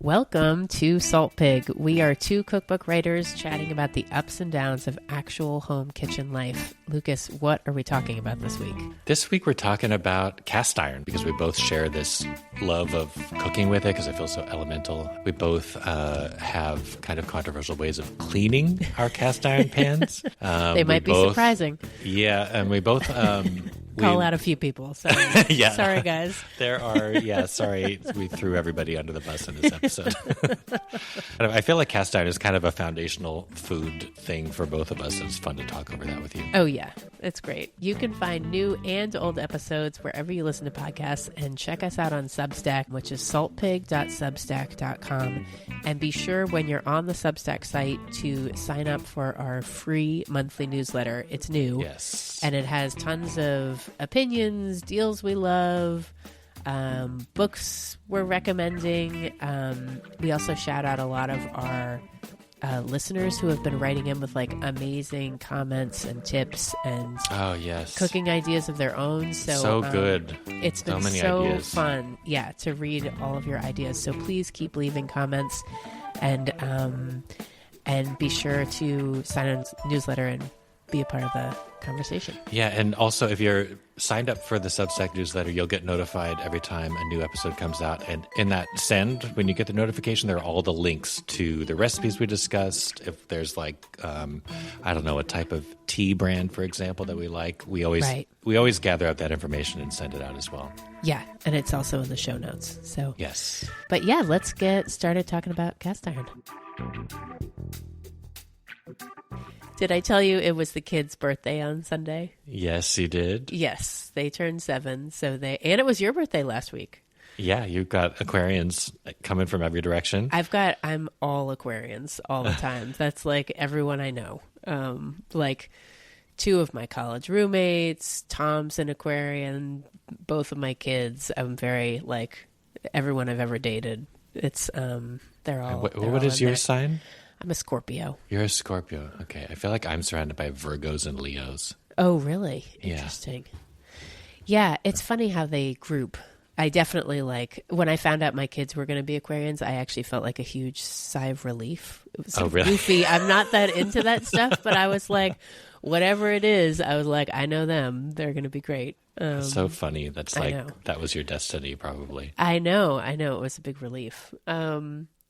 Welcome to Salt Pig. We are two cookbook writers chatting about the ups and downs of actual home kitchen life. Lucas, what are we talking about this week? This week we're talking about cast iron because we both share this love of cooking with it because I feel so elemental. We both have kind of controversial ways of cleaning our cast iron pans. They might be surprising. Yeah, and we both... Call out a few people. Sorry. Yeah. Sorry, guys. There are, sorry, we threw everybody under the bus in this episode. I feel like cast iron is kind of a foundational food thing for both of us. It's fun to talk over that with you. Oh, yeah. It's great. You can find new and old episodes wherever you listen to podcasts, and check us out on Substack, which is saltpig.substack.com. And be sure when you're on the Substack site to sign up for our free monthly newsletter. It's new. Yes. And it has tons of opinions, deals we love, books we're recommending. We also shout out a lot of our listeners who have been writing in with like amazing comments and tips and cooking ideas of their own. So good. It's been so fun, to read all of your ideas. So please keep leaving comments and be sure to sign on the newsletter and be a part of the conversation. Yeah, and also if you're signed up for the Substack newsletter, you'll get notified every time a new episode comes out. And in that send, when you get the notification, there are all the links to the recipes we discussed. If there's like, I don't know, a type of tea brand, for example, that we like, we always gather up that information and send it out as well. Yeah, and it's also in the show notes. So yes. But yeah, let's get started talking about cast iron. Did I tell you it was the kids' birthday on Sunday? Yes, you did. Yes, they turned 7. And it was your birthday last week. Yeah, you've got Aquarians coming from every direction. I'm all Aquarians all the time. That's like everyone I know. Like 2 of my college roommates, Tom's an Aquarian, both of my kids. I'm very like everyone I've ever dated. It's they're all. What is your sign? I'm a Scorpio. You're a Scorpio. Okay. I feel like I'm surrounded by Virgos and Leos. Oh, really? Yeah. Interesting. Yeah, it's funny how they group. I definitely when I found out my kids were going to be Aquarians, I actually felt like a huge sigh of relief. It was really? Goofy. I'm not that into that stuff, but I was like, whatever it is, I was like, I know them. They're going to be great. So funny. That's that was your destiny, probably. I know. It was a big relief.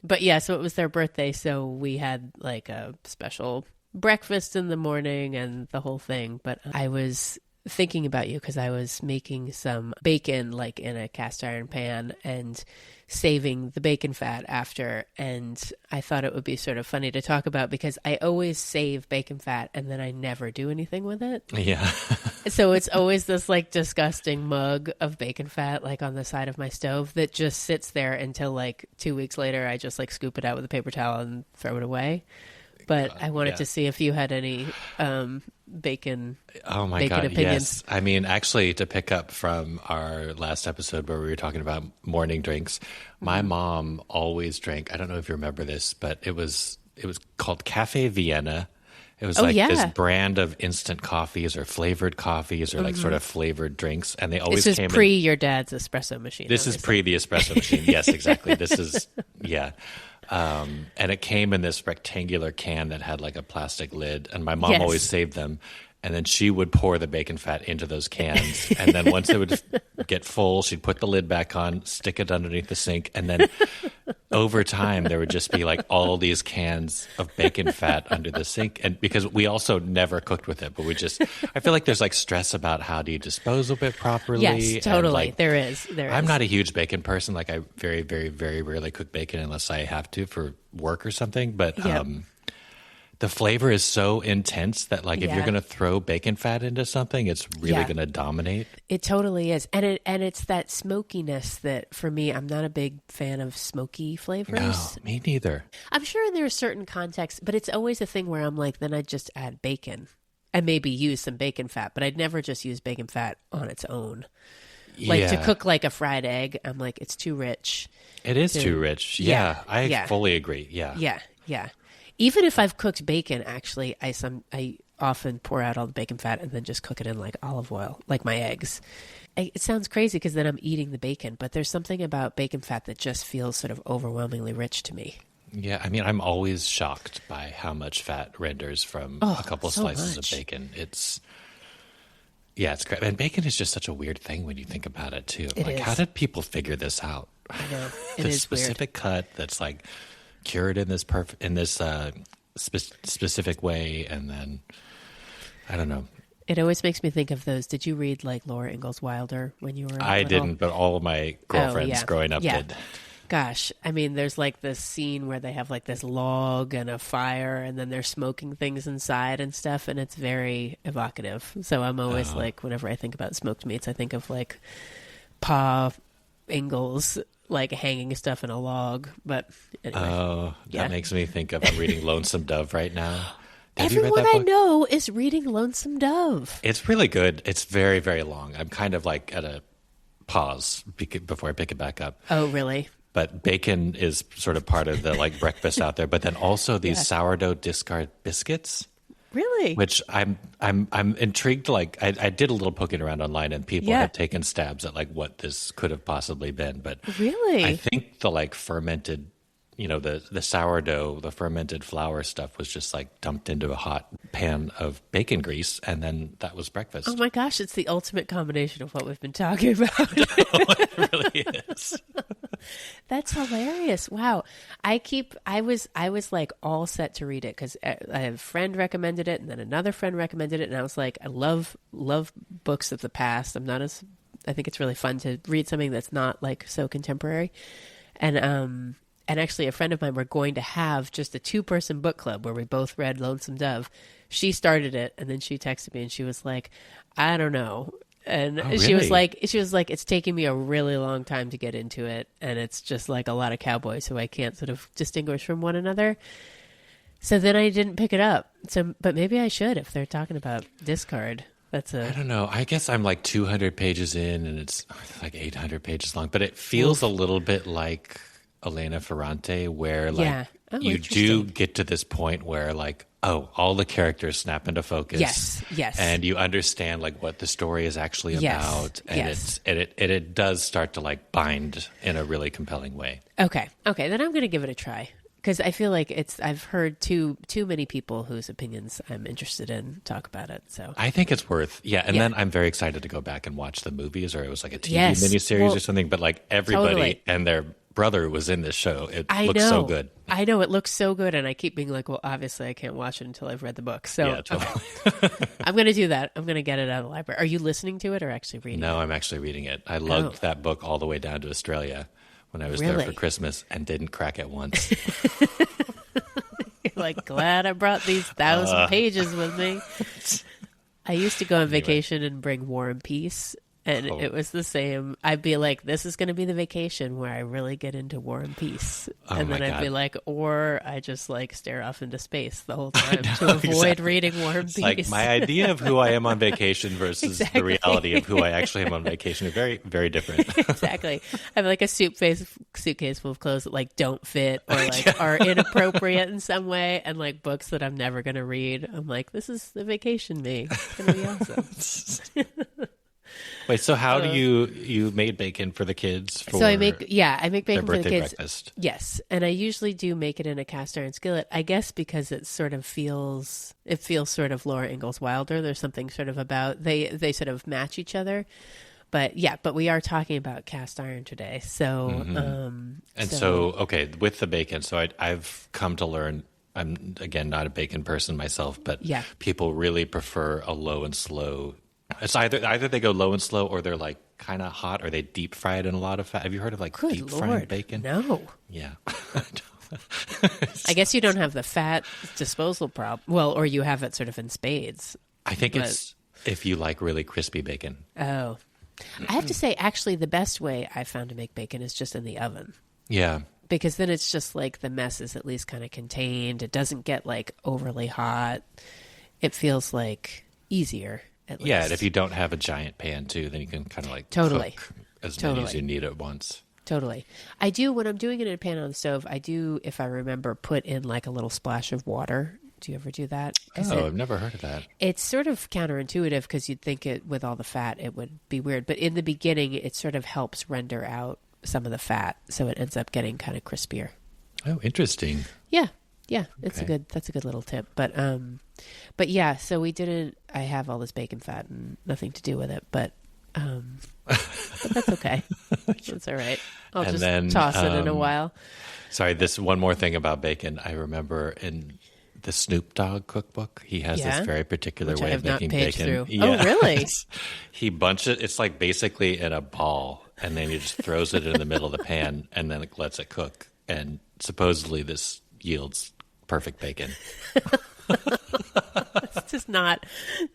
But yeah, so it was their birthday, so we had like a special breakfast in the morning and the whole thing. But I was thinking about you because I was making some bacon like in a cast iron pan and saving the bacon fat after. And I thought it would be sort of funny to talk about because I always save bacon fat and then I never do anything with it. Yeah. So it's always this like disgusting mug of bacon fat like on the side of my stove that just sits there until like 2 weeks later I just like scoop it out with a paper towel and throw it away. But I wanted to see if you had any bacon opinions. Yes. I mean, actually, to pick up from our last episode where we were talking about morning drinks, my mom always drank, I don't know if you remember this, but it was called Cafe Vienna. It was this brand of instant coffees or flavored coffees or like sort of flavored drinks. And they always came pre your dad's espresso machine. This is pre the espresso machine. Yes, exactly. This is, yeah. And it came in this rectangular can that had like a plastic lid, and my mom always saved them. And then she would pour the bacon fat into those cans. And then once it would get full, she'd put the lid back on, stick it underneath the sink. And then over time, there would just be like all these cans of bacon fat under the sink. And because we also never cooked with it, but I feel like there's like stress about how do you dispose of it properly. Yes, totally. There is. I'm not a huge bacon person. Like I very, very, very rarely cook bacon unless I have to for work or something. But the flavor is so intense that like if you're going to throw bacon fat into something, it's really going to dominate. It totally is. And it's that smokiness that for me, I'm not a big fan of smoky flavors. No, me neither. I'm sure there are certain contexts, but it's always a thing where I'm like, then I'd just add bacon and maybe use some bacon fat, but I'd never just use bacon fat on its own. Like to cook like a fried egg, I'm like, it's too rich. It is too rich. Yeah, I fully agree. Yeah. Even if I've cooked bacon, actually, I often pour out all the bacon fat and then just cook it in like olive oil, like my eggs. it sounds crazy because then I'm eating the bacon, but there's something about bacon fat that just feels sort of overwhelmingly rich to me. Yeah, I mean, I'm always shocked by how much fat renders from a couple slices of bacon. It's great. And bacon is just such a weird thing when you think about it, too. How did people figure this out? I know. The specific cut that's like cured in this specific way, and then, I don't know. It always makes me think of those. Did you read like Laura Ingalls Wilder when you were I didn't, but all of my girlfriends growing up did. Gosh, I mean, there's like this scene where they have like this log and a fire, and then they're smoking things inside and stuff, and it's very evocative. So I'm always like, whenever I think about smoked meats, I think of like Pa Ingalls like hanging stuff in a log. But anyway, that makes me think of I'm reading Lonesome Dove right now. Everyone I know is reading Lonesome Dove. It's really good. It's very, very long. I'm kind of like at a pause before I pick it back up. Oh, really? But bacon is sort of part of the like breakfast out there. But then also these sourdough discard biscuits. Really? Which I'm intrigued. Like I did a little poking around online, and people have taken stabs at like what this could have possibly been. But really, I think the like fermented, the sourdough, the fermented flour stuff was just like dumped into a hot pan of bacon grease, and then that was breakfast. Oh my gosh, it's the ultimate combination of what we've been talking about. It really is. That's hilarious. Wow. I was like all set to read it because a friend recommended it, and then another friend recommended it, and I was like, I love books of the past. I think it's really fun to read something that's not like so contemporary. And actually a friend of mine, we're going to have just a 2-person book club where we both read Lonesome Dove. She started it, and then she texted me and she was like, I don't know. And really? she was like, it's taking me a really long time to get into it. And it's just like a lot of cowboys who I can't sort of distinguish from one another. So then I didn't pick it up. But maybe I should if they're talking about discard. I don't know. I guess I'm like 200 pages in, and it's like 800 pages long, but it feels a little bit like Elena Ferrante, where like you do get to this point where like, all the characters snap into focus. Yes. And you understand like what the story is actually about. And it does start to like bind in a really compelling way. Okay. Then I'm going to give it a try. Because I feel like I've heard too many people whose opinions I'm interested in talk about it. So I think it's worth, then I'm very excited to go back and watch the movies, or it was like a TV miniseries or something. But like everybody and their brother was in this show. It looks so good. I know, it looks so good, and I keep being like, well, obviously I can't watch it until I've read the book. So yeah, totally. I'm going to do that. I'm going to get it out of the library. Are you listening to it or actually reading it? No, I'm actually reading it. I lugged that book all the way down to Australia when I was there for Christmas and didn't crack it once. You're like, glad I brought these 1,000 pages with me. I used to go on vacation and bring War and Peace. And it was the same. I'd be like, this is going to be the vacation where I really get into War and Peace. And then I'd be like, or I just like stare off into space the whole time to avoid reading War and Peace. Like my idea of who I am on vacation versus the reality of who I actually am on vacation are very, very different. Exactly. I have like a suitcase full of clothes that like don't fit or like are inappropriate in some way, and like books that I'm never going to read. I'm like, this is the vacation me. It's going to be awesome. Wait, so how do you made bacon for the kids? So I make bacon for the kids. Breakfast. Yes, and I usually do make it in a cast iron skillet. I guess because it sort of feels sort of Laura Ingalls Wilder. There's something sort of about they sort of match each other. But we are talking about cast iron today. So okay, with the bacon. So I've come to learn. I'm again not a bacon person myself, but people really prefer a low and slow. It's either they go low and slow, or they're like kind of hot, or they deep fry it in a lot of fat. Have you heard of like deep frying bacon? No. Yeah. I guess you don't have the fat disposal problem. Well, or you have it sort of in spades. I think it's if you like really crispy bacon. Oh. I have to say, actually, the best way I found to make bacon is just in the oven. Yeah. Because then it's just like the mess is at least kind of contained. It doesn't get like overly hot. It feels like easier. Yeah, and if you don't have a giant pan too, then you can kind of like cook as many as you need at once. Totally. I do, when I'm doing it in a pan on the stove, I do, if I remember, put in like a little splash of water Do you ever do that? Oh, I've never heard of that. It's sort of counterintuitive because you'd think it with all the fat it would be weird, but in the beginning it sort of helps render out some of the fat, so it ends up getting kind of crispier. Oh, interesting. Yeah, that's a good little tip. But yeah, so we didn't. I have all this bacon fat and nothing to do with it, but that's okay. That's all right. I'll just toss it in a while. Sorry, this one more thing about bacon. I remember in the Snoop Dogg cookbook, he has this very particular way of making bacon. Through. Yeah. Oh, really? He bunches it. It's like basically in a ball, and then he just throws it in the middle of the pan, and then it lets it cook. And supposedly this yields perfect bacon.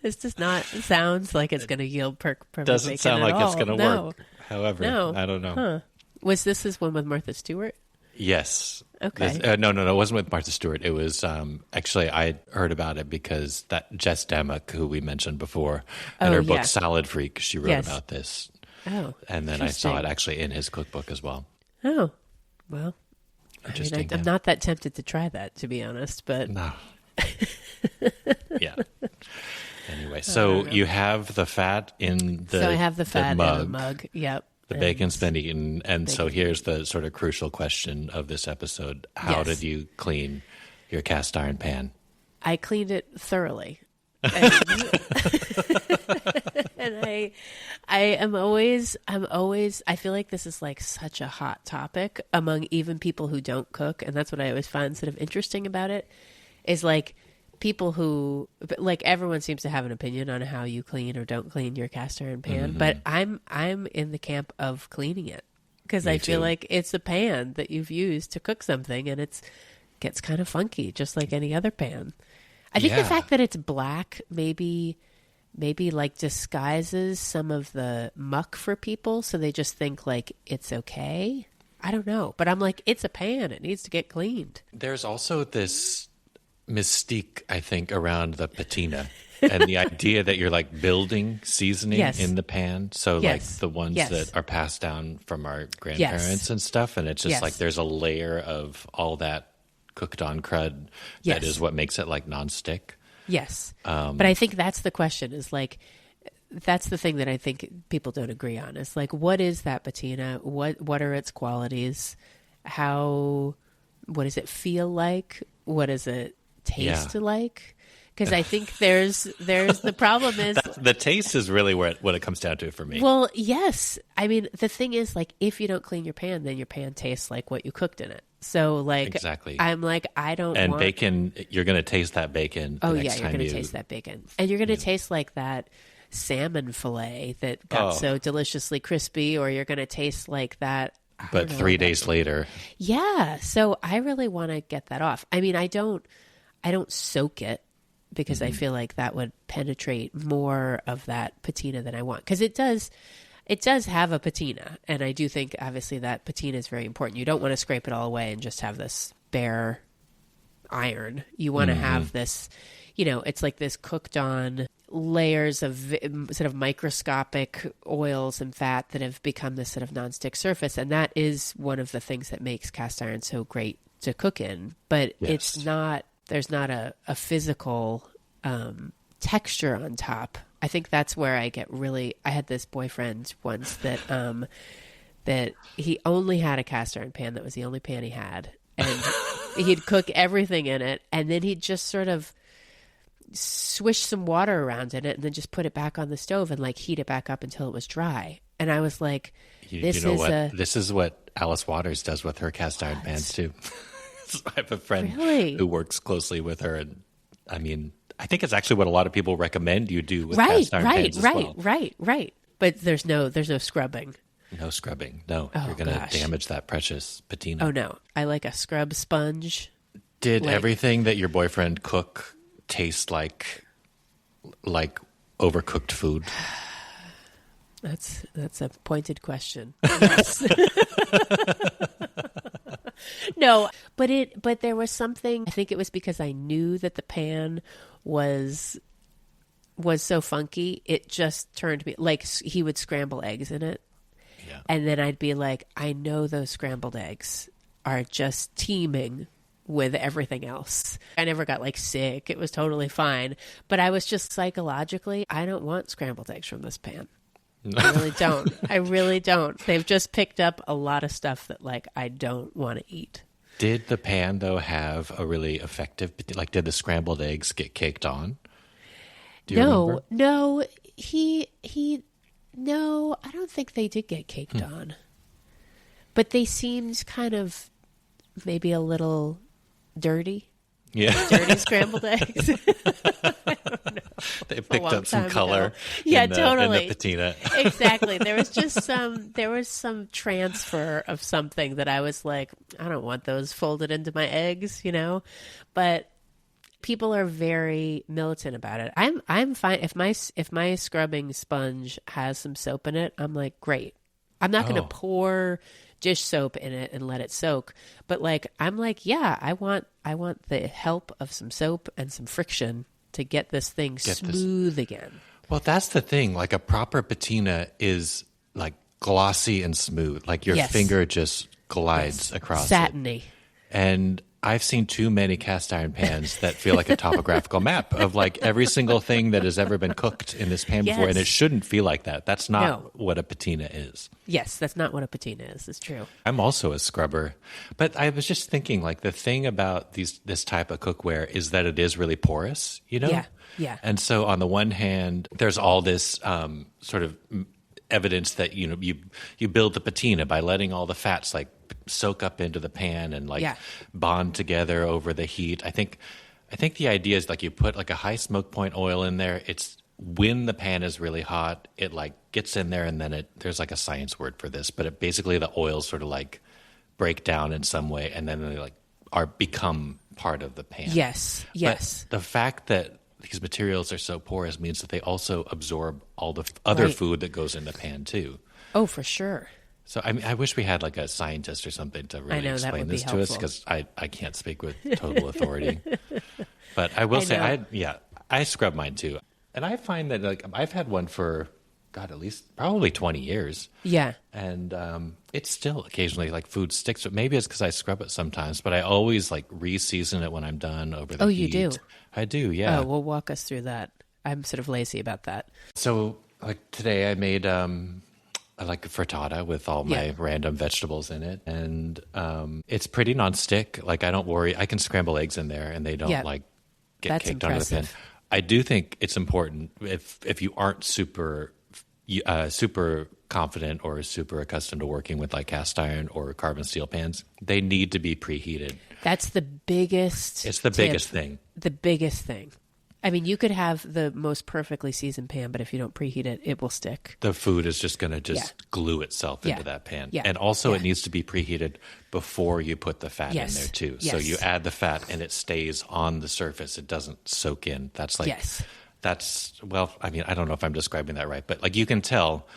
This does not sounds like it's going to yield perfect bacon. Doesn't sound like it's going to work. However, no. I don't know. Huh. Was this one with Martha Stewart? Yes. Okay. No, it wasn't with Martha Stewart. It was actually I heard about it because that Jess Demick, who we mentioned before, in her book Salad Freak, she wrote about this. Oh, and then I saw it actually in his cookbook as well. Oh, well, interesting. I'm not that tempted to try that, to be honest, but no. Yeah. Anyway, so you have the fat in the I have the fat mug. in the mug. Yep. The bacon's been eaten, and so here's the sort of crucial question of this episode. How did you clean your cast iron pan? I cleaned it thoroughly. And I'm always, I feel like this is like such a hot topic among even people who don't cook. And that's what I always find sort of interesting about it is like people who, like everyone seems to have an opinion on how you clean or don't clean your cast iron pan. But I'm in the camp of cleaning it because I feel like it's a pan that you've used to cook something and gets kind of funky, just like any other pan. I think the fact that it's black maybe like disguises some of the muck for people, so they just think like it's okay. I don't know, but I'm like, it's a pan; it needs to get cleaned. There's also this mystique, I think, around the patina and the idea that you're like building seasoning in the pan. So like the ones that are passed down from our grandparents and stuff, and it's just like there's a layer of all that cooked on crud that is what makes it like nonstick. Yes. But I think that's the question is like, that's the thing that I think people don't agree on is like, what is that patina? What are its qualities? What does it feel like? What does it taste like? Because I think there's the problem is the taste is really what it comes down to for me. Well, yes. I mean, the thing is like, if you don't clean your pan, then your pan tastes like what you cooked in it. So like, exactly. I'm like, I don't and want... bacon, you're going to taste that bacon. Oh yeah, you're going to taste that bacon. And you're going to taste like that salmon fillet that got so deliciously crispy, or you're going to taste like that. But 3 days later. Yeah. So I really want to get that off. I mean, I don't soak it because I feel like that would penetrate more of that patina than I want. Because it does have a patina. And I do think, obviously, that patina is very important. You don't want to scrape it all away and just have this bare iron. You want to have this, it's like this cooked on layers of sort of microscopic oils and fat that have become this sort of nonstick surface. And that is one of the things that makes cast iron so great to cook in. But it's not, there's not a physical texture on top. I think that's where I had this boyfriend once that he only had a cast iron pan. That was the only pan he had. And he'd cook everything in it. And then he'd just sort of swish some water around in it and then just put it back on the stove and like heat it back up until it was dry. And I was like, this is what Alice Waters does with her cast iron pans too. I have a friend who works closely with her. And I mean, I think it's actually what a lot of people recommend you do with cast iron pans as well. Right. But there's no scrubbing. No scrubbing. No, you're going to damage that precious patina. Oh no, I like a scrub sponge. Did everything that your boyfriend cook taste like overcooked food? That's a pointed question. Yes. No, but there was something. I think it was because I knew that the pan was so funky. It just turned me like he would scramble eggs in it. Yeah. And then I'd be like, I know those scrambled eggs are just teeming with everything else. I never got like sick. It was totally fine. But I was just psychologically, I don't want scrambled eggs from this pan. I really don't. I really don't. They've just picked up a lot of stuff that like I don't want to eat. Did the pan though have a really effective, like did the scrambled eggs get caked on? Do you remember? No, no, I don't think they did get caked on. But they seemed kind of maybe a little dirty. Yeah. Dirty scrambled eggs. I don't know. They picked up some color. Yeah, In totally. the patina. Exactly. There was just some transfer of something that I was like, I don't want those folded into my eggs, you know? But people are very militant about it. I'm fine if my scrubbing sponge has some soap in it. I'm like, great. I'm not going to pour dish soap in it and let it soak, but like I'm like, yeah, I want the help of some soap and some friction to get this thing smooth again. Well, that's the thing. Like a proper patina is like glossy and smooth. Like your finger just glides across satiny. It. And I've seen too many cast iron pans that feel like a topographical map of like every single thing that has ever been cooked in this pan before. And it shouldn't feel like that. That's not what a patina is. Yes, that's not what a patina is. It's true. I'm also a scrubber. But I was just thinking like the thing about this type of cookware is that it is really porous, you know? Yeah, yeah. And so on the one hand, there's all this sort of evidence that, you know, you build the patina by letting all the fats like soak up into the pan and like bond together over the heat. I think the idea is like you put like a high smoke point oil in there. It's when the pan is really hot, it like gets in there and then there's like a science word for this, but basically the oils sort of like break down in some way and then they like become part of the pan. Yes. But the fact that these materials are so porous means that they also absorb all the other food that goes in the pan too. Oh, for sure. So I mean, I wish we had like a scientist or something to really explain this to us because I can't speak with total authority. But I will say, I scrub mine too, and I find that like I've had one for at least probably 20 years. Yeah, and it's still occasionally like food sticks. But maybe it's because I scrub it sometimes. But I always like re-season it when I'm done over the heat. You do? I do. Yeah. Oh, well, walk us through that. I'm sort of lazy about that. So like today, I made like a frittata with all my random vegetables in it. And it's pretty nonstick. Like I don't worry. I can scramble eggs in there and they don't like get caked onto the pan. I do think it's important if you aren't super confident or super accustomed to working with like cast iron or carbon steel pans, they need to be preheated. That's the biggest It's the biggest thing. The biggest thing. I mean, you could have the most perfectly seasoned pan, but if you don't preheat it, it will stick. The food is just going to glue itself into that pan. Yeah. And also it needs to be preheated before you put the fat in there too. Yes. So you add the fat and it stays on the surface. It doesn't soak in. That's like, well, I mean, I don't know if I'm describing that right, but like you can tell,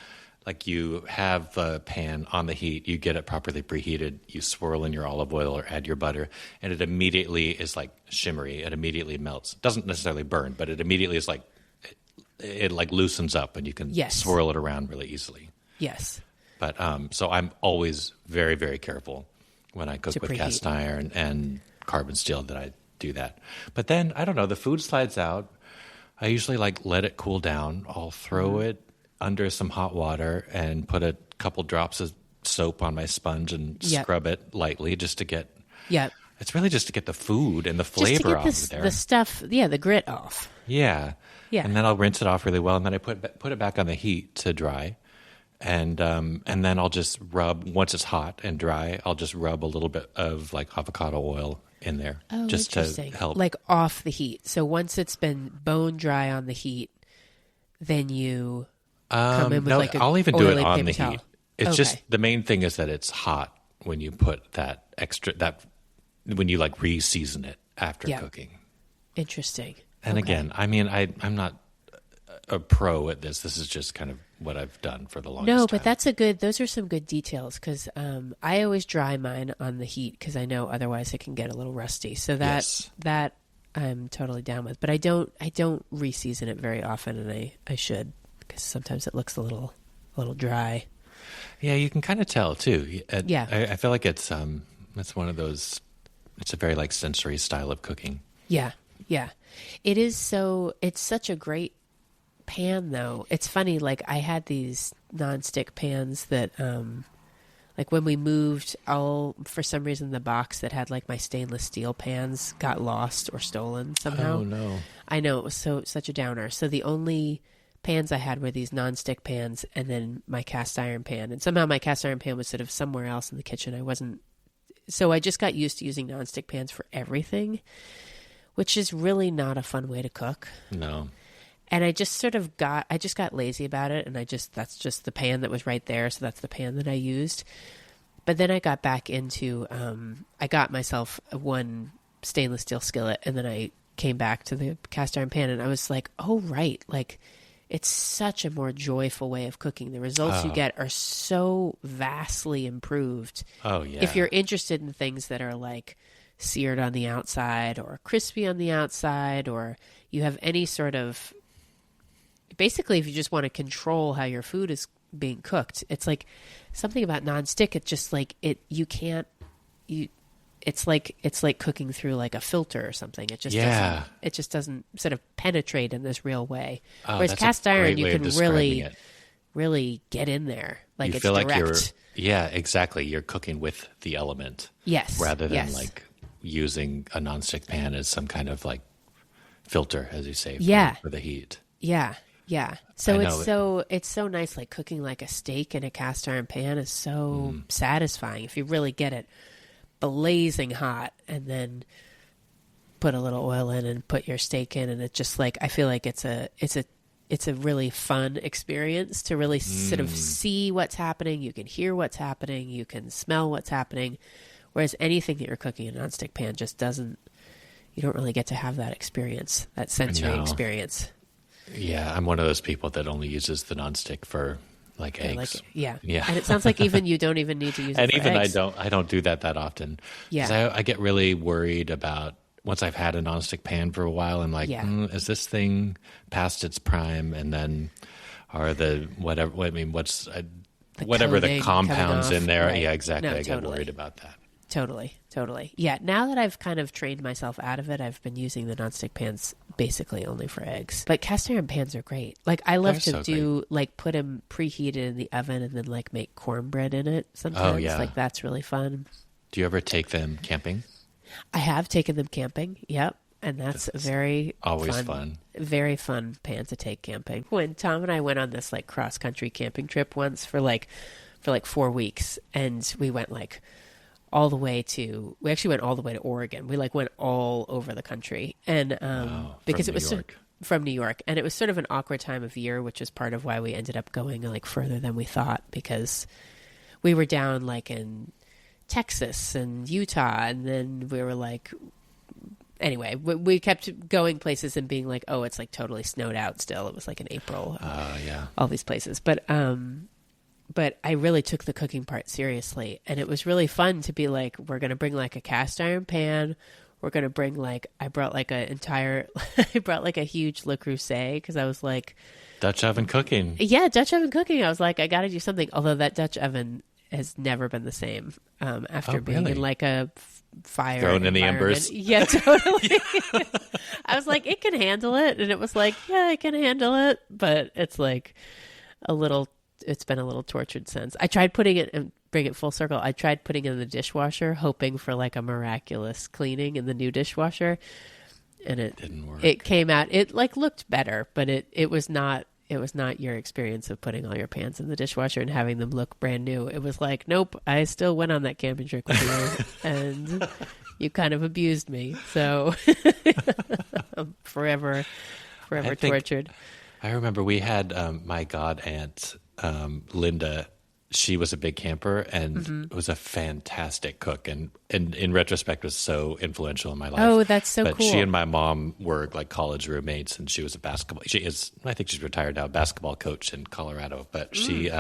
like you have the pan on the heat, you get it properly preheated, you swirl in your olive oil or add your butter, and it immediately is like shimmery. It immediately melts. It doesn't necessarily burn, but it immediately is like, it like loosens up and you can swirl it around really easily. Yes. But so I'm always very, very careful when I cook with cast iron and carbon steel that I do that. But then, I don't know, the food slides out. I usually like let it cool down. I'll throw it under some hot water and put a couple drops of soap on my sponge and scrub it lightly just to get it's really just to get the food and the flavor off of there. The stuff, the grit off. Yeah. And then I'll rinse it off really well and then I put it back on the heat to dry. And then I'll just rub, once it's hot and dry, I'll just rub a little bit of like avocado oil in there just to help. Like off the heat. So once it's been bone dry on the heat, then you come in with like a I'll even do it on the towel. heat. It's just the main thing is that it's hot when you put that when you like re-season it after cooking. Interesting. And again, I mean, I'm not a pro at this. This is just kind of what I've done for the longest time. No, but those are some good details because I always dry mine on the heat because I know otherwise it can get a little rusty. So that I'm totally down with. But I don't re-season it very often, and I should because sometimes it looks a little dry. Yeah, you can kind of tell too. I feel like it's one of those it's a very like sensory style of cooking. Yeah. Yeah. It's such a great pan though. It's funny. Like I had these nonstick pans that, like when we moved, for some reason, the box that had like my stainless steel pans got lost or stolen somehow. Oh no. I know, it was such a downer. So the only pans I had were these nonstick pans and then my cast iron pan. And somehow my cast iron pan was sort of somewhere else in the kitchen. So I just got used to using nonstick pans for everything, which is really not a fun way to cook. No. And I just got lazy about it. And that's just the pan that was right there. So that's the pan that I used. But then I got back into, I got myself one stainless steel skillet and then I came back to the cast iron pan and I was like, oh, right. Like it's such a more joyful way of cooking. The results you get are so vastly improved. Oh yeah. If you're interested in things that are like seared on the outside or crispy on the outside, or you have any sort of, basically if you just want to control how your food is being cooked, it's like something about nonstick. It's just like it's like cooking through like a filter or something. It just doesn't sort of penetrate in this real way. Whereas cast iron, you can really get in there. Like you it's feel direct. like yeah, exactly. You're cooking with the element. Yes. Rather than like using a nonstick pan as some kind of like filter, as you say, for the heat. Yeah. Yeah. So it's so nice. Like cooking like a steak in a cast iron pan is so satisfying if you really get it blazing hot and then put a little oil in and put your steak in. And it's just like, I feel like it's a really fun experience to really sort of see what's happening. You can hear what's happening. You can smell what's happening. Whereas anything that you're cooking in a nonstick pan just you don't really get to have that experience, that sensory experience. Yeah, I'm one of those people that only uses the nonstick for like eggs. Yeah. And it sounds like even you don't even need to use it for eggs. I don't do that often. Yeah. I get really worried about once I've had a nonstick pan for a while, I'm like, is this thing past its prime? And then are the whatever, I mean, what's whatever the compounds in there. Right. Yeah, exactly. No, I get worried about that. Totally. Yeah, now that I've kind of trained myself out of it, I've been using the nonstick pans basically only for eggs. But cast iron pans are great. Like I love like put them preheated in the oven and then like make cornbread in it sometimes. Oh, yeah. Like that's really fun. Do you ever take them camping? I have taken them camping. Yep. And that's very fun. Very fun pan to take camping. When Tom and I went on this like cross country camping trip once for like 4 weeks, and we went like we actually went all the way to Oregon. We like went all over the country. And because it was from New York, and it was sort of an awkward time of year, which is part of why we ended up going like further than we thought, because we were down like in Texas and Utah, and then we were like, anyway, we kept going places and being like, oh, it's like totally snowed out still. It was like in April. All these places. But I really took the cooking part seriously. And it was really fun to be like, we're going to bring like a cast iron pan. We're going to bring like, I brought like a huge Le Creuset, because I was like. Dutch oven cooking. Yeah, Dutch oven cooking. I was like, I got to do something. Although that Dutch oven has never been the same after being in like a fire. Thrown in the embers. Yeah, totally. I was like, it can handle it. And it was like, yeah, it can handle it. But it's like it's been a little tortured since. I tried putting it, and bring it full circle, I tried putting it in the dishwasher, hoping for like a miraculous cleaning in the new dishwasher. And it didn't work. It came out, it like looked better, but it was not your experience of putting all your pans in the dishwasher and having them look brand new. It was like, nope, I still went on that camping trip with you and you kind of abused me. So I'm forever tortured. I remember we had my god aunt, Linda. She was a big camper and was a fantastic cook, and in retrospect was so influential in my life. Oh, that's so but cool. She and my mom were like college roommates, and she was I think she's retired now, basketball coach in Colorado. But she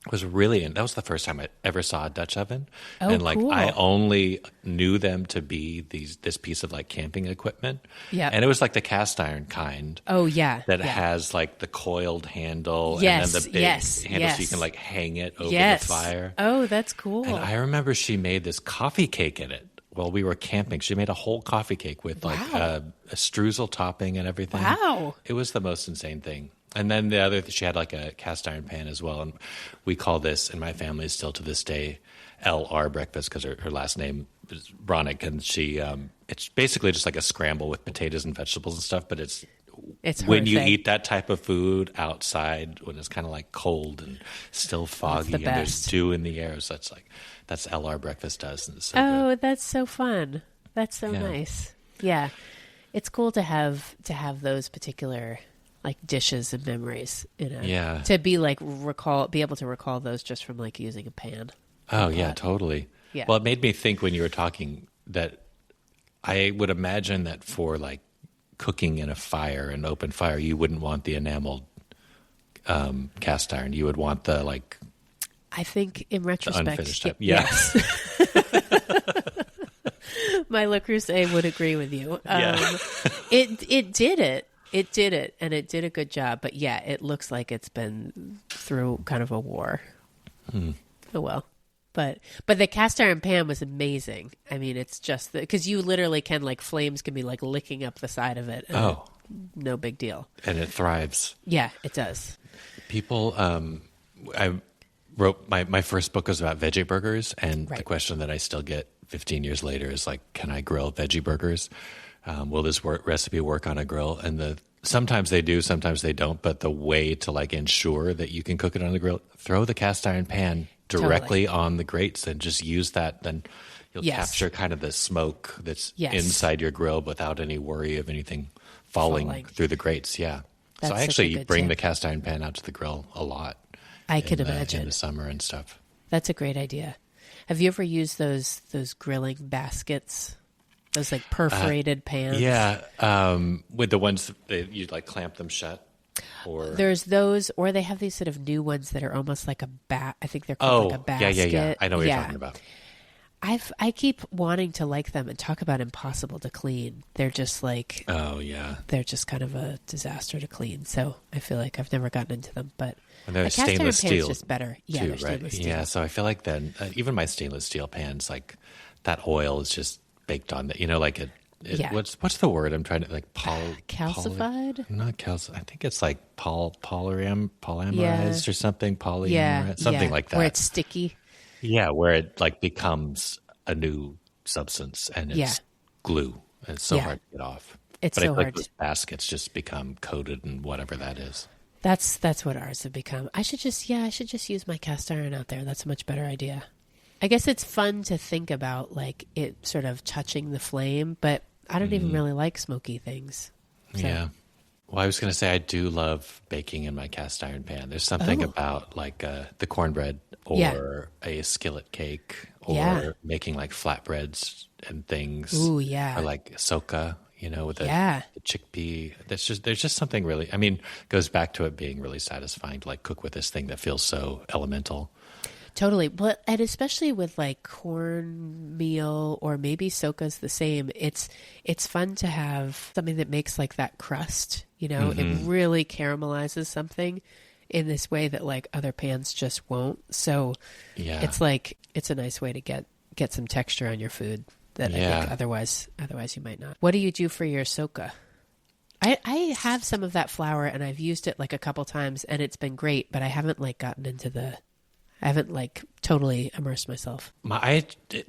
was really, and that was the first time I ever saw a Dutch oven. Oh, and like cool. I only knew them to be this piece of like camping equipment. Yeah. And it was like the cast iron kind. Oh yeah. That has like the coiled handle and then the big handle so you can like hang it over the fire. Oh, that's cool. And I remember she made this coffee cake in it. while we were camping. She made a whole coffee cake with like a streusel topping and everything. Wow. It was the most insane thing. And then the other, she had like a cast iron pan as well. And we call this, in my family, still to this day, LR breakfast, because her last name is Bronick. And she, it's basically just like a scramble with potatoes and vegetables and stuff. But it's when you eat that type of food outside, when it's kind of like cold and still foggy and there's dew in the air. So that's LR breakfast does. And it's so good. That's so fun. That's so nice. Yeah. It's cool to have those particular like dishes and memories, to be like be able to recall those just from like using a pan. Oh yeah, totally. Yeah. Well, it made me think when you were talking that I would imagine that for like cooking in a fire, an open fire, you wouldn't want the enameled cast iron. You would want the like. I think in retrospect, unfinished type. Yeah. Yes. My Le Creuset would agree with you. It did it. It did it, and it did a good job. But yeah, it looks like it's been through kind of a war. Oh well. But the cast iron pan was amazing. I mean, it's just because you literally can like flames can be like licking up the side of it. And no big deal. And it thrives. Yeah, it does. People, I wrote my first book was about veggie burgers, and the question that I still get 15 years later is like, can I grill veggie burgers? Will this recipe work on a grill? And sometimes they do, sometimes they don't. But the way to like ensure that you can cook it on the grill, throw the cast iron pan directly on the grates and just use that. Then you'll capture kind of the smoke that's inside your grill without any worry of anything falling through the grates. Yeah. So I actually bring the cast iron pan out to the grill a lot. I could imagine in the summer and stuff. That's a great idea. Have you ever used those grilling baskets? Those like perforated pans? Yeah. With the ones that you like clamp them shut? Or there's those, or they have these sort of new ones that are almost like I think they're called like a basket. Yeah. I know what you're talking about. I keep wanting to like them and talk about impossible to clean. They're just like, they're just kind of a disaster to clean. So I feel like I've never gotten into them, but they're stainless steel, just better. Yeah, they're stainless steel. Yeah, so I feel like then even my stainless steel pans, like that oil is just baked on that. You know, like what's the word I'm trying to like calcified? Not calcified. I think it's like polymerized or something. Something like that. Where it's sticky. Yeah, where it like becomes a new substance and it's glue. And it's so hard to get off. But so hard. Like those baskets just become coated in whatever that is. That's what ours have become. I should just use my cast iron out there. That's a much better idea. I guess it's fun to think about like it sort of touching the flame, but I don't even really like smoky things. So. Yeah. Well, I was going to say I do love baking in my cast iron pan. There's something about like the cornbread or a skillet cake or making like flatbreads and things. Ooh, yeah. Or like soca, you know, with the chickpea. There's just something really, I mean, goes back to it being really satisfying to like cook with this thing that feels so elemental. Totally. But, and especially with like cornmeal or maybe soca's the same, it's fun to have something that makes like that crust, you know, it really caramelizes something in this way that like other pans just won't. So it's like, it's a nice way to get some texture on your food that I think otherwise you might not. What do you do for your soca? I have some of that flour and I've used it like a couple times and it's been great, but I haven't like I haven't like totally immersed myself. I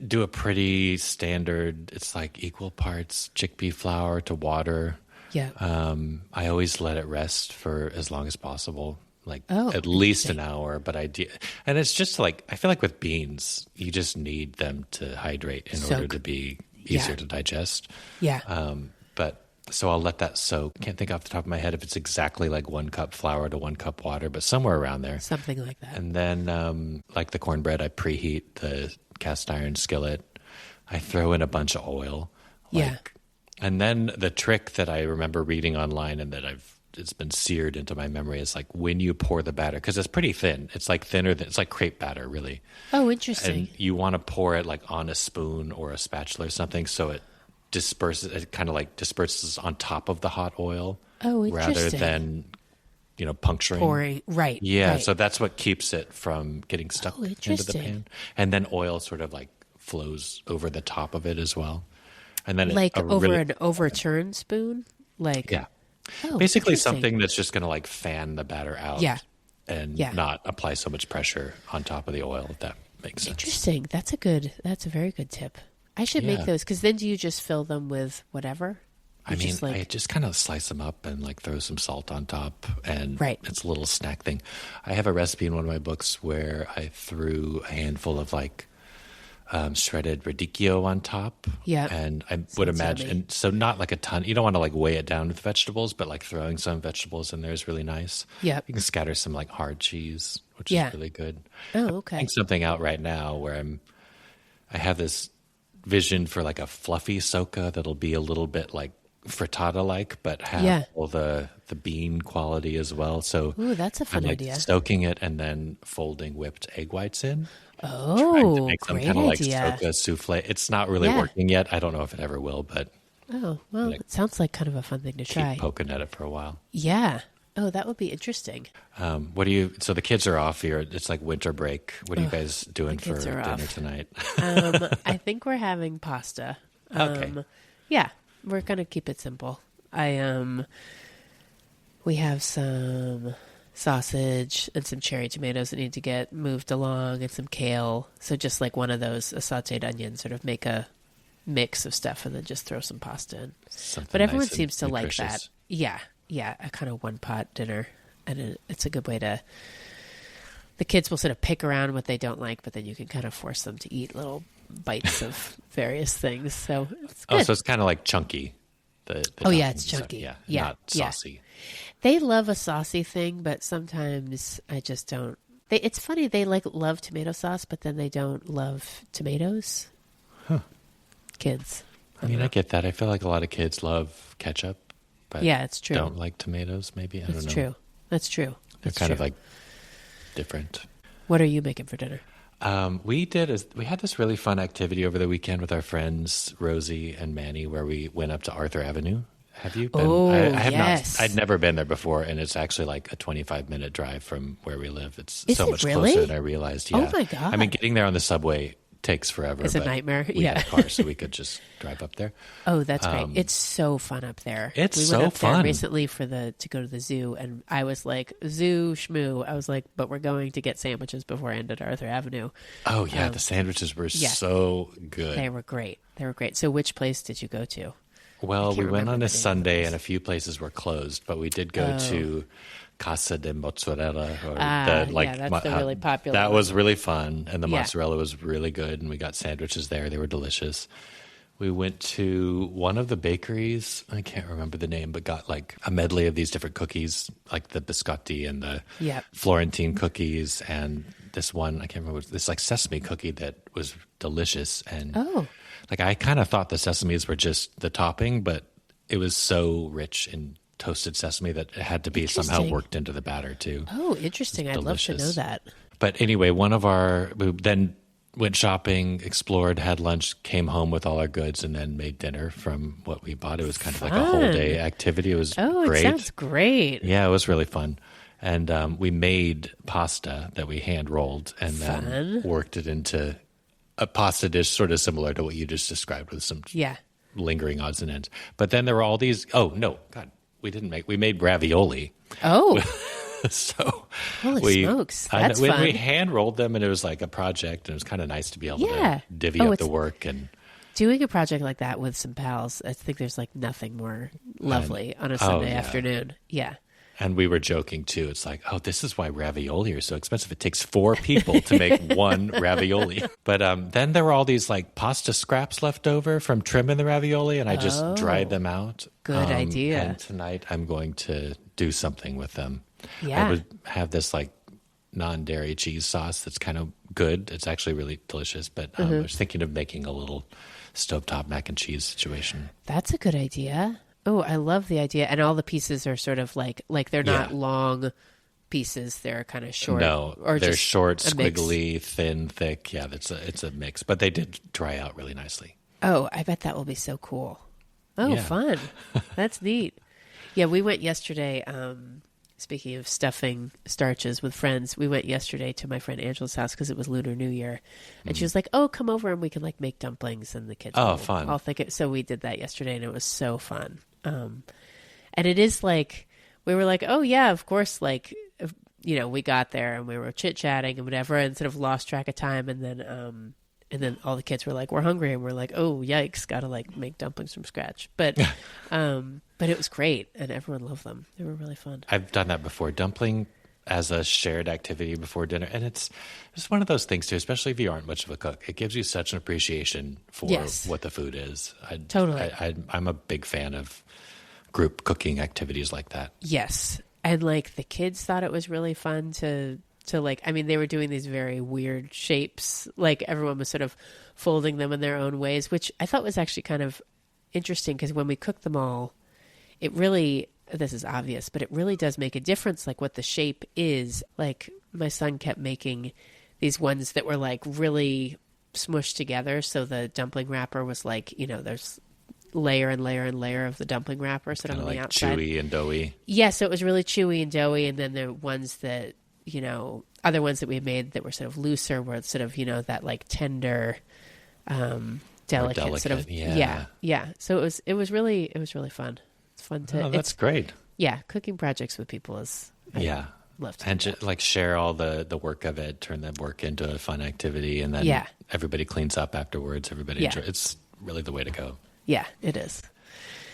do a pretty standard, it's like equal parts chickpea flour to water. Yeah. I always let it rest for as long as possible, like at least an hour. But and it's just like, I feel like with beans, you just need them to hydrate in order to be easier to digest. Yeah. So I'll let that soak. Can't think off the top of my head if it's exactly like 1 cup flour to 1 cup water, but somewhere around there. Something like that. And then like the cornbread, I preheat the cast iron skillet. I throw in a bunch of oil. And then the trick that I remember reading online and that it's been seared into my memory is like when you pour the batter, because it's pretty thin. It's like thinner than, it's like crepe batter really. Oh, interesting. And you want to pour it like on a spoon or a spatula or something so it kind of like disperses on top of the hot oil. Oh, interesting. Rather than, puncturing. Pouring, right. Yeah, right. so that's what keeps it from getting stuck into the pan. And then oil sort of like flows over the top of it as well. And then Like over an overturned spoon? Like, yeah. oh, Basically interesting. something that's just going to like fan the batter out Yeah. and Yeah. not apply so much pressure on top of the oil, if that makes sense. Interesting. That's a very good tip. I should make those, because then do you just fill them with whatever? I mean, I just kind of slice them up and like throw some salt on top, and it's a little snack thing. I have a recipe in one of my books where I threw a handful of like shredded radicchio on top. Yeah. And I would imagine, and so not like a ton. You don't want to like weigh it down with vegetables, but like throwing some vegetables in there is really nice. Yeah. You can scatter some like hard cheese, which is really good. Oh, okay. I'm thinking something out right now where I have this vision for like a fluffy soca that'll be a little bit like frittata-like, but have all the bean quality as well. So ooh, that's a fun I'm idea. soaking it and then folding whipped egg whites in. Oh, trying to make some great kind of like idea. soca souffle. It's not really working yet. I don't know if it ever will, but oh, well, it sounds like kind of a fun thing to try. keep poking at it for a while. Yeah. Oh, that would be interesting. So the kids are off here. It's like winter break. What are you guys doing for dinner tonight? I think we're having pasta. Okay. Yeah, we're going to keep it simple. We have some sausage and some cherry tomatoes that need to get moved along and some kale. So just like one of those, a sauteed onion, sort of make a mix of stuff and then just throw some pasta in. But everyone seems to like that. Yeah. Yeah, a kind of one-pot dinner. And it's a good way to... The kids will sort of pick around what they don't like, but then you can kind of force them to eat little bites of various things. So it's good. Oh, so it's kind of like chunky. It's chunky. Yeah, not saucy. They love a saucy thing, but sometimes I just don't. It's funny, they like love tomato sauce, but then they don't love tomatoes. Huh. Kids. I mean, I get that. I feel like a lot of kids love ketchup. But it's true. Don't like tomatoes, maybe? I don't know. That's true. They're kind of like different. What are you making for dinner? We had this really fun activity over the weekend with our friends Rosie and Manny, where we went up to Arthur Avenue. Have you been? Oh, I have yes. not. I'd never been there before, and it's actually like a 25-minute drive from where we live. It's Is so it much really? closer than I realized. Yeah. Oh my God. I mean, getting there on the subway takes forever. It's a nightmare. We had a car, so we could just drive up there. Oh, that's great. It's so fun up there. It's we so went up fun. there recently to go to the zoo, and I was like, zoo schmoo. I was like, but we're going to get sandwiches before I end at Arthur Avenue. Oh yeah, the sandwiches were so good. They were great. So which place did you go to? Well, we went on a Sunday, and a few places were closed, but we did go to Casa de Mozzarella. That's the really popular That one. was really fun, and the mozzarella was really good, and we got sandwiches there. They were delicious. We went to one of the bakeries. I can't remember the name, but got like a medley of these different cookies, like the biscotti and the Florentine cookies, and this one, I can't remember, this like sesame cookie that was delicious. And like I kind of thought the sesames were just the topping, but it was so rich in toasted sesame that it had to be somehow worked into the batter too. Oh, interesting. I'd love to know that. But anyway, we then went shopping, explored, had lunch, came home with all our goods, and then made dinner from what we bought. It was kind of like a whole day activity. It was great. It sounds great. Yeah, it was really fun. And we made pasta that we hand rolled and then worked it into a pasta dish sort of similar to what you just described with some lingering odds and ends. But then there were all these, we made ravioli. Oh. So holy smokes, that's fun. We hand rolled them, and it was like a project, and it was kind of nice to be able to divvy up the work. And doing a project like that with some pals, I think there's like nothing more lovely on a Sunday afternoon. Yeah. And we were joking too. It's like, this is why ravioli are so expensive. It takes 4 people to make one ravioli. But then there were all these like pasta scraps left over from trimming the ravioli, and I just dried them out. Good idea. And tonight I'm going to do something with them. Yeah. I would have this like non-dairy cheese sauce that's kind of good. It's actually really delicious. But I was thinking of making a little stovetop mac and cheese situation. That's a good idea. Oh, I love the idea. And all the pieces are sort of like they're not long pieces. They're kind of short. No, or they're just short, squiggly, thin, thick. Yeah, it's a mix. But they did dry out really nicely. Oh, I bet that will be so cool. Oh, fun. That's neat. Yeah, we went yesterday. Speaking of stuffing starches with friends, we went yesterday to my friend Angela's house because it was Lunar New Year, and she was like, "Oh, come over and we can like make dumplings." And the kids, fun! I'll think it. So we did that yesterday, and it was so fun. And it is like we were like, "Oh yeah, of course." Like, we got there and we were chit chatting and whatever, and sort of lost track of time, and then all the kids were like, "We're hungry," and we're like, "Oh yikes, gotta like make dumplings from scratch." But but it was great, and everyone loved them. They were really fun. I've done that before, dumpling as a shared activity before dinner, and it's one of those things too. Especially if you aren't much of a cook, it gives you such an appreciation for what the food is. Totally, I'm a big fan of group cooking activities like that. Yes, and like the kids thought it was really fun to like. I mean, they were doing these very weird shapes. Like everyone was sort of folding them in their own ways, which I thought was actually kind of interesting because when we cooked them all, it really, this is obvious, but it really does make a difference, like what the shape is. Like my son kept making these ones that were like really smushed together. So the dumpling wrapper was like, there's layer and layer and layer of the dumpling wrapper sort of on the outside. Chewy and doughy. Yeah, so it was really chewy and doughy. And then the ones that, other ones that we made that were sort of looser were sort of, that like tender, delicate sort of. Yeah. So it was really fun. It's fun to. Oh, that's great. Yeah, cooking projects with people is. I love to. And like share all the work of it, turn that work into a fun activity, and then everybody cleans up afterwards. Everybody enjoy. It's really the way to go. Yeah, it is.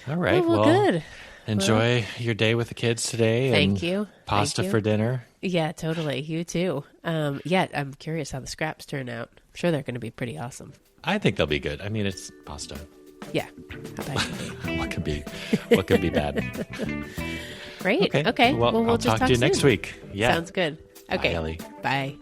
All right. Well, good. Enjoy your day with the kids today. Thank you. Pasta for dinner. Yeah, totally. You too. I'm curious how the scraps turn out. I'm sure they're going to be pretty awesome. I think they'll be good. I mean, it's pasta. Yeah. How about you? What could be bad? Great. Okay. Well, we'll I'll just talk to you soon. next week. Yeah. Sounds good. Okay. Bye, Ellie. Bye.